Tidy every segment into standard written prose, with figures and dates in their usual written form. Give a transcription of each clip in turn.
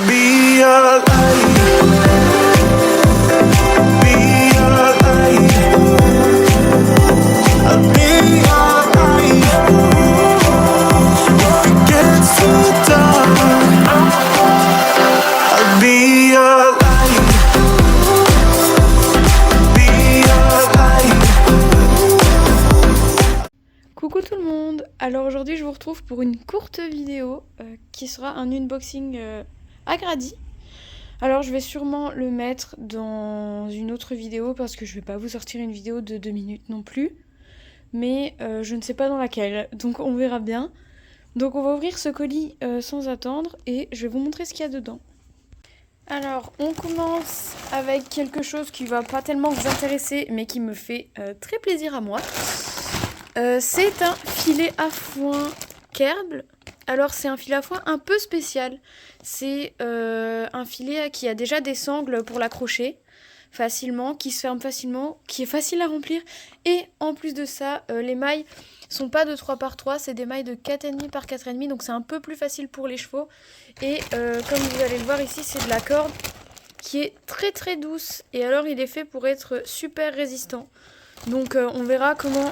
be your light. Be your light. I'll be your light. If it gets too dark, I'll be your light. Be your light. Coucou tout le monde. Alors aujourd'hui je vous retrouve pour une courte vidéo qui sera un unboxing à Grady. Alors je vais sûrement le mettre dans une autre vidéo parce que je vais pas vous sortir une vidéo de 2 minutes non plus. Mais je ne sais pas dans laquelle, donc on verra bien. Donc on va ouvrir ce colis sans attendre et je vais vous montrer ce qu'il y a dedans. Alors on commence avec quelque chose qui va pas tellement vous intéresser mais qui me fait très plaisir à moi. C'est un filet à foin Kerbal. Alors c'est un filet à foin un peu spécial. C'est un filet qui a déjà des sangles pour l'accrocher facilement, qui se ferme facilement, qui est facile à remplir. Et en plus de ça, les mailles sont pas de 3 par 3, c'est des mailles de 4,5 par 4,5. Donc c'est un peu plus facile pour les chevaux. Et comme vous allez le voir ici, c'est de la corde qui est très très douce. Et alors il est fait pour être super résistant. Donc on verra comment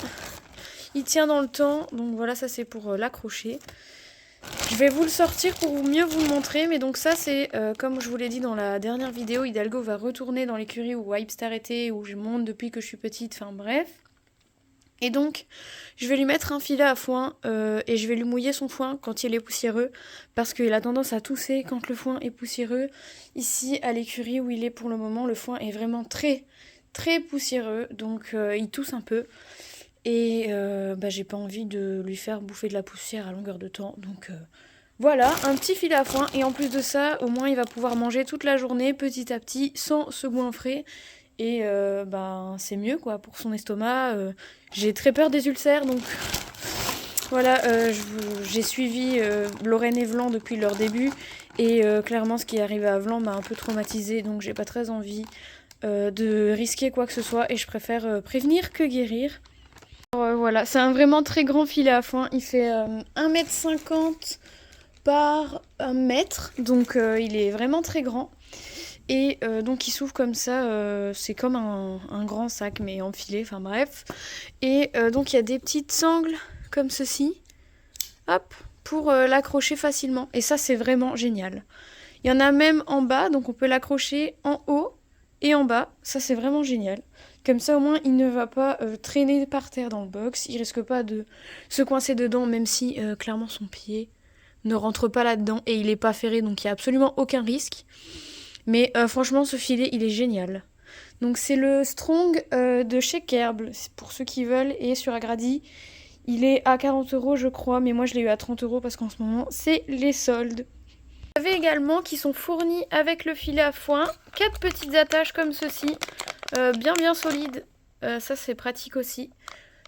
il tient dans le temps. Donc voilà, ça c'est pour l'accrocher. Je vais vous le sortir pour mieux vous le montrer. Mais donc ça c'est, comme je vous l'ai dit dans la dernière vidéo, Hidalgo va retourner dans l'écurie où Wipestar était, où je monte depuis que je suis petite, enfin bref. Et donc je vais lui mettre un filet à foin et je vais lui mouiller son foin quand il est poussiéreux. Parce qu'il a tendance à tousser quand le foin est poussiéreux. Ici à l'écurie où il est pour le moment, le foin est vraiment très très poussiéreux. Donc il tousse un peu. Et j'ai pas envie de lui faire bouffer de la poussière à longueur de temps. Donc voilà, un petit filet à foin. Et en plus de ça, au moins il va pouvoir manger toute la journée petit à petit sans se goinfrer. Et c'est mieux quoi pour son estomac. J'ai très peur des ulcères donc voilà, j'ai suivi Lorraine et Vlan depuis leur début. Et clairement ce qui est arrivé à Vlan m'a un peu traumatisée. Donc j'ai pas très envie de risquer quoi que ce soit. Et je préfère prévenir que guérir. Voilà, c'est un vraiment très grand filet à foin. Il fait 1,50 m par 1 mètre. Donc il est vraiment très grand. Et donc il s'ouvre comme ça. C'est comme un grand sac mais en filet. Enfin bref. Et donc il y a des petites sangles comme ceci. Hop, pour l'accrocher facilement. Et ça c'est vraiment génial. Il y en a même en bas. Donc on peut l'accrocher en haut et en bas. Ça c'est vraiment génial. Comme ça, au moins, il ne va pas traîner par terre dans le box. Il risque pas de se coincer dedans, même si, clairement, son pied ne rentre pas là-dedans. Et il n'est pas ferré, donc il n'y a absolument aucun risque. Mais franchement, ce filet, il est génial. Donc, c'est le Strong de chez Kerbal, pour ceux qui veulent. Et sur Agradi, il est à 40 €, je crois. Mais moi, je l'ai eu à 30 € parce qu'en ce moment, c'est les soldes. Vous avez également qui sont fournis avec le filet à foin. 4 petites attaches comme ceci. Bien solide, ça c'est pratique aussi.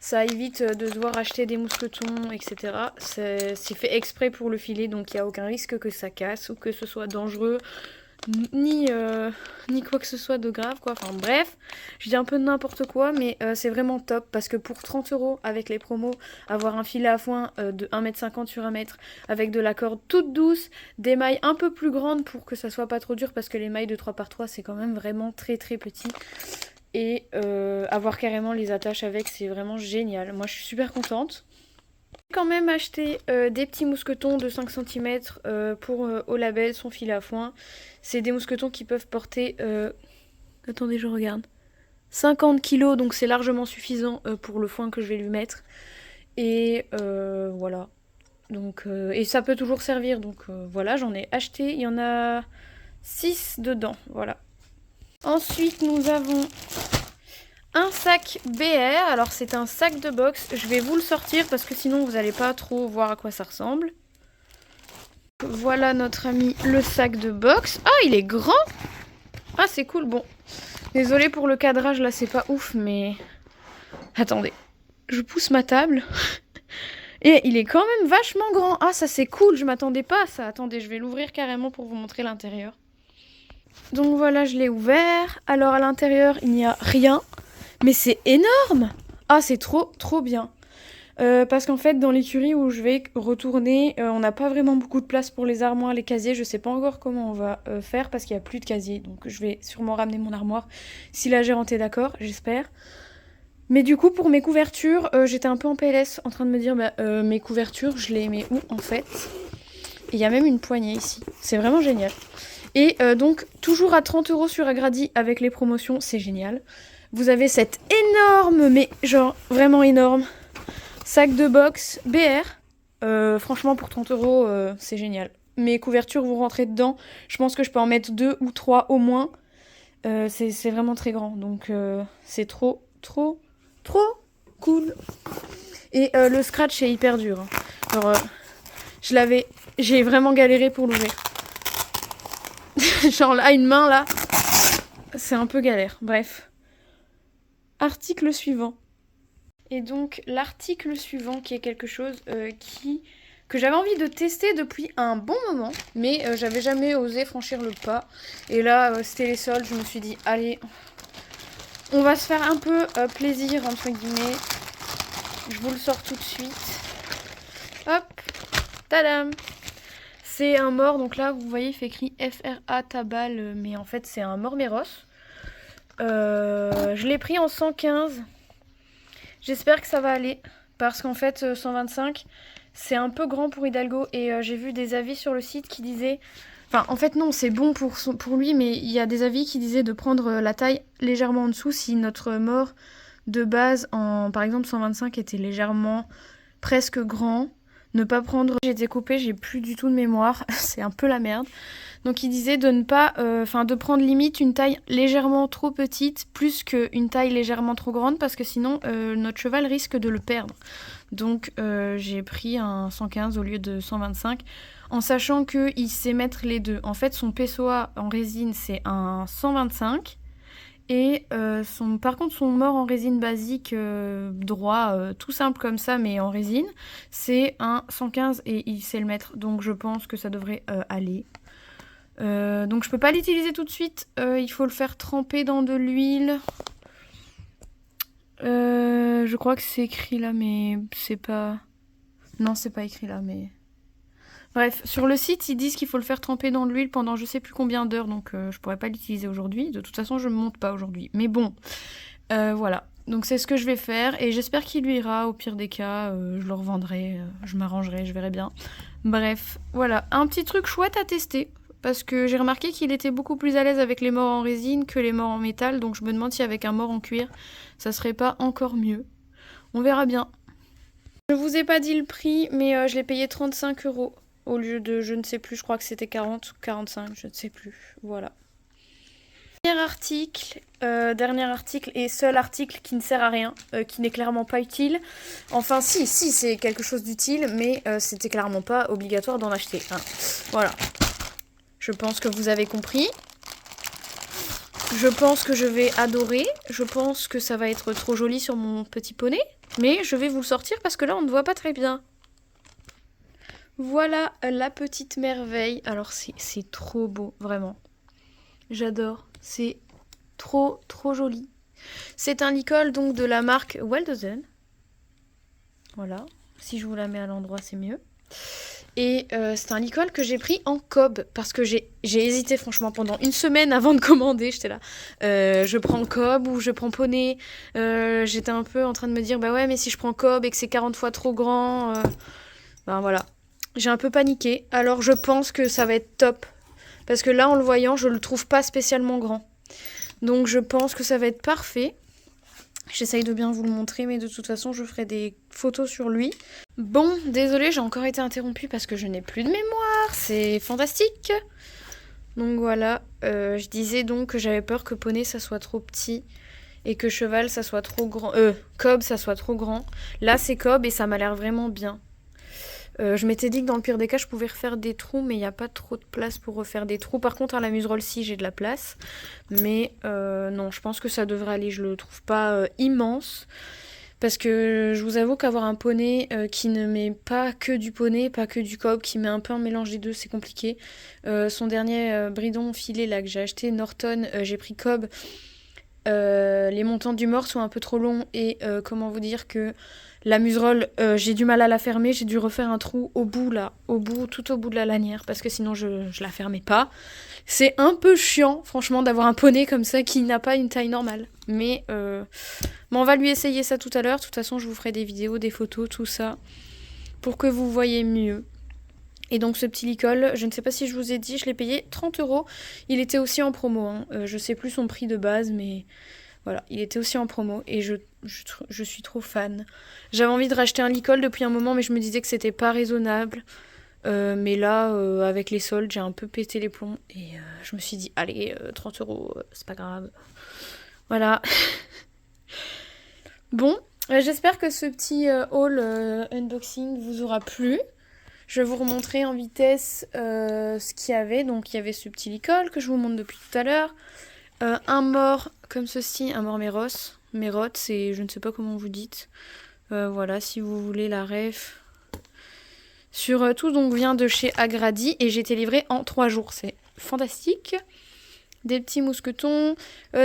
Ça évite de devoir acheter des mousquetons, etc. C'est fait exprès pour le filet, donc il n'y a aucun risque que ça casse ou que ce soit dangereux, ni quoi que ce soit de grave, quoi. Enfin bref, je dis un peu n'importe quoi, mais c'est vraiment top parce que pour 30 € avec les promos, avoir un filet à foin de 1,50 m sur 1 m avec de la corde toute douce, des mailles un peu plus grandes pour que ça soit pas trop dur parce que les mailles de 3 par 3 c'est quand même vraiment très très petit. Et avoir carrément les attaches avec, c'est vraiment génial. Moi je suis super contente. J'ai quand même acheté des petits mousquetons de 5 cm pour au label son filet à foin. C'est des mousquetons qui peuvent porter, attendez je regarde, 50 kg, donc c'est largement suffisant pour le foin que je vais lui mettre. Et voilà. Donc, et ça peut toujours servir, donc voilà, j'en ai acheté. Il y en a 6 dedans, voilà. Ensuite nous avons un sac BR, alors c'est un sac de boxe, je vais vous le sortir parce que sinon vous n'allez pas trop voir à quoi ça ressemble. Voilà notre ami le sac de boxe. Ah il est grand. Ah c'est cool, bon. Désolée pour le cadrage là c'est pas ouf mais... Attendez, je pousse ma table. Et il est quand même vachement grand. Ah ça c'est cool, je m'attendais pas à ça. Attendez, je vais l'ouvrir carrément pour vous montrer l'intérieur. Donc voilà, je l'ai ouvert. Alors à l'intérieur, il n'y a rien. Mais c'est énorme. Ah, c'est trop bien. Parce qu'en fait, dans l'écurie où je vais retourner, on n'a pas vraiment beaucoup de place pour les armoires, les casiers. Je sais pas encore comment on va faire parce qu'il y a plus de casiers. Donc je vais sûrement ramener mon armoire si la gérante est d'accord, j'espère. Mais du coup, pour mes couvertures, j'étais un peu en PLS en train de me dire, mes couvertures, je les mets où en fait? Il y a même une poignée ici. C'est vraiment génial. Et donc, toujours à 30 € sur Agradi avec les promotions, c'est génial. Vous avez cette énorme, mais genre vraiment énorme, sac de boxe BR. Franchement, pour 30 €, c'est génial. Mes couvertures, vous rentrez dedans. Je pense que je peux en mettre 2 ou 3 au moins. C'est vraiment très grand. Donc, c'est trop cool. Et le scratch est hyper dur. Hein. Genre, j'ai vraiment galéré pour l'ouvrir. Genre là, une main là, c'est un peu galère. Bref. Article suivant. Et donc l'article suivant qui est quelque chose que j'avais envie de tester depuis un bon moment, mais j'avais jamais osé franchir le pas. Et là, c'était les soldes, je me suis dit, allez, on va se faire un peu plaisir, entre guillemets. Je vous le sors tout de suite. Hop, tadam. C'est un mort, donc là, vous voyez, il fait écrit FRA Tabal, mais en fait, c'est un mort méros. Je l'ai pris en 115. J'espère que ça va aller, parce qu'en fait, 125, c'est un peu grand pour Hidalgo, et j'ai vu des avis sur le site qui disaient... Enfin, en fait, non, c'est bon pour lui, mais il y a des avis qui disaient de prendre la taille légèrement en dessous si notre mort de base, par exemple 125, était légèrement presque grand. Ne pas prendre... J'ai été coupée, j'ai plus du tout de mémoire, c'est un peu la merde. Donc il disait de ne pas... de prendre limite une taille légèrement trop petite, plus qu'une taille légèrement trop grande, parce que sinon notre cheval risque de le perdre. Donc j'ai pris un 115 au lieu de 125, en sachant qu'il sait mettre les deux. En fait, son PSOA en résine, c'est un 125, et par contre, son mort en résine basique droit, tout simple comme ça, mais en résine, c'est un 115 et il sait le mettre. Donc je pense que ça devrait aller. Donc je peux pas l'utiliser tout de suite. Il faut le faire tremper dans de l'huile. Je crois que c'est écrit là, mais c'est pas... Non, c'est pas écrit là, mais... Bref, sur le site, ils disent qu'il faut le faire tremper dans de l'huile pendant je sais plus combien d'heures, donc je pourrais pas l'utiliser aujourd'hui. De toute façon, je me monte pas aujourd'hui. Mais bon, voilà. Donc c'est ce que je vais faire, et j'espère qu'il lui ira. Au pire des cas, je le revendrai, je m'arrangerai, je verrai bien. Bref, voilà. Un petit truc chouette à tester, parce que j'ai remarqué qu'il était beaucoup plus à l'aise avec les morts en résine que les morts en métal, donc je me demande si avec un mort en cuir, ça serait pas encore mieux. On verra bien. Je vous ai pas dit le prix, mais je l'ai payé 35 € au lieu de, je ne sais plus, je crois que c'était 40 ou 45, je ne sais plus. Voilà. Dernier article et seul article qui ne sert à rien, qui n'est clairement pas utile. Enfin si, c'est quelque chose d'utile, mais c'était clairement pas obligatoire d'en acheter. Hein. Voilà. Je pense que vous avez compris. Je pense que je vais adorer. Je pense que ça va être trop joli sur mon petit poney. Mais je vais vous le sortir parce que là, on ne voit pas très bien. Voilà la petite merveille. Alors, c'est trop beau, vraiment. J'adore. C'est trop joli. C'est un licol donc de la marque Waldozen. Voilà. Si je vous la mets à l'endroit, c'est mieux. Et c'est un licol que j'ai pris en cob, parce que j'ai hésité franchement pendant une semaine avant de commander. J'étais là, je prends cob ou je prends poney. J'étais un peu en train de me dire, bah ouais, mais si je prends cob et que c'est 40 fois trop grand, ben voilà. J'ai un peu paniqué, alors je pense que ça va être top. Parce que là, en le voyant, je le trouve pas spécialement grand. Donc je pense que ça va être parfait. J'essaye de bien vous le montrer, mais de toute façon, je ferai des photos sur lui. Bon, désolée, j'ai encore été interrompue parce que je n'ai plus de mémoire. C'est fantastique. Donc voilà, je disais donc que j'avais peur que poney, ça soit trop petit. Et que cheval, ça soit trop grand. Cob, ça soit trop grand. Là, c'est cob et ça m'a l'air vraiment bien. Je m'étais dit que dans le pire des cas, je pouvais refaire des trous, mais il n'y a pas trop de place pour refaire des trous. Par contre, à la muserolle, si, j'ai de la place. Mais non, je pense que ça devrait aller. Je le trouve pas immense. Parce que je vous avoue qu'avoir un poney qui ne met pas que du poney, pas que du cob, qui met un peu un mélange des deux, c'est compliqué. Son dernier bridon filet là que j'ai acheté, Norton, j'ai pris cob. les montants du mort sont un peu trop longs et comment vous dire que la muserolle, j'ai du mal à la fermer, j'ai dû refaire un trou au bout là, tout au bout de la lanière parce que sinon je la fermais pas. C'est un peu chiant franchement d'avoir un poney comme ça qui n'a pas une taille normale. Mais on va lui essayer ça tout à l'heure, de toute façon je vous ferai des vidéos, des photos, tout ça pour que vous voyez mieux. Et donc ce petit licol, je ne sais pas si je vous ai dit, je l'ai payé 30 €. Il était aussi en promo, hein. Je sais plus son prix de base, mais voilà, il était aussi en promo et je suis trop fan. J'avais envie de racheter un licol depuis un moment, mais je me disais que c'était pas raisonnable. Mais là, avec les soldes, j'ai un peu pété les plombs et je me suis dit, allez, 30 €, c'est pas grave. Voilà. Bon, j'espère que ce petit haul unboxing vous aura plu. Je vais vous remontrer en vitesse ce qu'il y avait. Donc il y avait ce petit licol que je vous montre depuis tout à l'heure. Un mort comme ceci, un mort méros. Mérotte, c'est je ne sais pas comment vous dites. Voilà, si vous voulez la ref. Sur tout donc vient de chez Agradi et j'ai été livrée en 3 jours. C'est fantastique. Des petits mousquetons.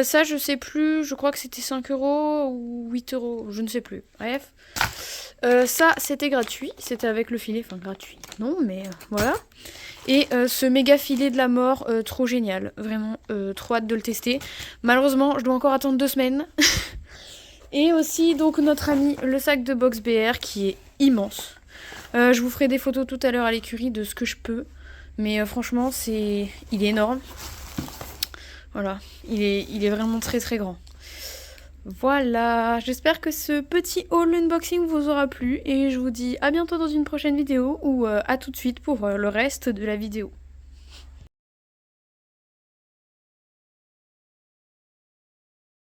Ça, je sais plus. Je crois que c'était 5 € ou 8 €. Je ne sais plus. Bref. Ça, c'était gratuit. C'était avec le filet. Enfin, gratuit. Non, mais voilà. Et ce méga filet de la mort, trop génial. Vraiment, trop hâte de le tester. Malheureusement, je dois encore attendre 2 semaines. Et aussi, donc, notre ami, le sac de box BR qui est immense. Je vous ferai des photos tout à l'heure à l'écurie de ce que je peux. Mais franchement, il est énorme. Voilà, il est vraiment très très grand. Voilà, j'espère que ce petit haul unboxing vous aura plu et je vous dis à bientôt dans une prochaine vidéo ou à tout de suite pour le reste de la vidéo.